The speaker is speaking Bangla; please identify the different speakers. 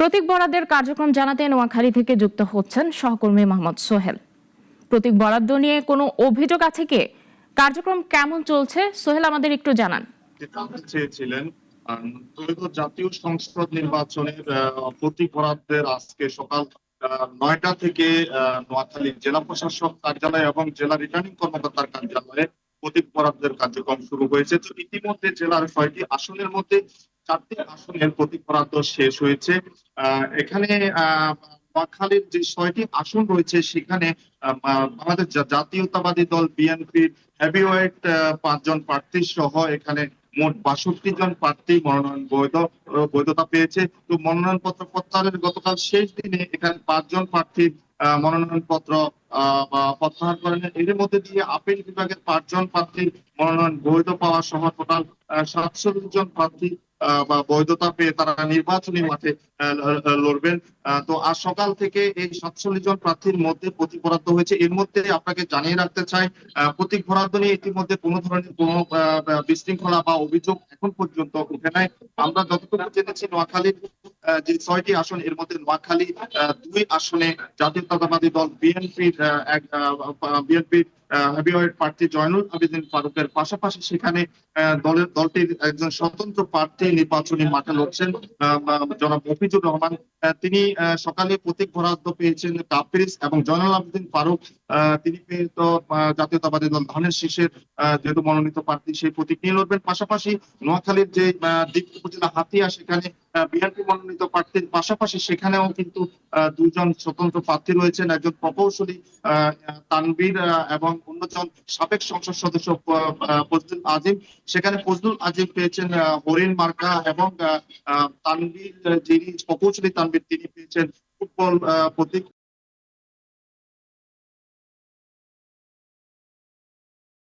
Speaker 1: প্রতীক বরাদ্দের কার্যক্রম জানাতে নোয়াখালী থেকে যুক্ত হচ্ছেন সহকর্মী মোহাম্মদ সোহেল। প্রতীক বরাদ্দ নিয়ে কোনো অভিযোগ আছে কি? কার্যক্রম কেমন চলছে? সোহেল আমাদের একটু জানান।
Speaker 2: জানতে চেয়েছিলেন ত্রয়োদশ জাতীয় সংসদ নির্বাচনের প্রতীক বরাদ্দের আজকে সকাল ৯টা থেকে নোয়াখালী জেলা প্রশাসক কার্যালয় এবং জেলা রিটার্নিং কর্মকর্তার কার্যালয়ে প্রতীক বরাদ্দের কার্যক্রম শুরু হয়েছে। তো ইতিমধ্যে জেলার ৬টি আসনের মধ্যে ৪টি আসনের প্রতীক বরাদ্দ শেষ হয়েছে। এখানে নোয়াখালীর যে ৬টি আসন রয়েছে সেখানে আমাদের জাতীয়তাবাদী দল বিএনপির হেভিওয়েট ৫ জন প্রার্থী সহ এখানে মোট ৬২ জন প্রার্থী মনোনয়ন বৈধতা পেয়েছে। তো মনোনয়ন পত্র প্রত্যাহারের গতকাল শেষ দিনে এখানে ৫ জন প্রার্থী মনোনয়ন পত্র প্রত্যাহার করেন। এর মধ্যে দিয়ে আপিল বিভাগের ৫ জন প্রার্থী মনোনয়ন বৈধ পাওয়া সহ টোটাল ৪৭ জন প্রার্থী বা বৈধতা পেয়ে তারা নির্বাচনী মাঠে লড়বেন। তো আজ সকাল থেকে এই ৪৭ জন প্রার্থীর মধ্যে প্রতীক বরাদ্দ হয়েছে। এর মধ্যে আপনাকে জানিয়ে রাখতে চাই, প্রতীক বরাদ্দ নিয়ে ইতিমধ্যে কোনো ধরনের কোনো বিশৃঙ্খলা বা অভিযোগ এখন পর্যন্ত উঠে নাই। আমরা যতটুকু জেনেছি নোয়াখালীর যে ৬টি আসন এর মধ্যে নোয়াখালী ২ আসনে জাতীয়তাবাদী দল বিএনপির হেভিওয়েট প্রার্থী জয়নুল আবেদিন ফারুকের পাশাপাশি সেখানে দলটির একজন স্বতন্ত্র প্রার্থী নির্বাচনী মাঠে লড়ছেন জনাব মফিজুর রহমান। তিনি সকালে প্রতীক বরাদ্দ পেয়েছেন কাপ্রিস এবং জয়নুল আবেদিন ফারুক তিনি তো জাতীয়তাবাদী দল ধানের শীষের যেহেতু মনোনীত প্রার্থী সেই প্রতীক নিয়ে লড়বেন। পাশাপাশি নোয়াখালীর যে দিক উপজেলা হাতিয়া সেখানে বিএনপি মনোনীত প্রার্থীর পাশাপাশি সেখানেও কিন্তু ২ জন স্বতন্ত্র প্রার্থী রয়েছেন, একজন প্রকৌশলী তানভীর এবং অন্যজন সাবেক সংসদ সদস্য ফজলুল আজিম। সেখানে ফজলুল আজিম পেয়েছেন হরিণ মার্কা এবং তানভীর যিনি প্রকৌশলী তানভীর তিনি পেয়েছেন ফুটবল প্রতীক।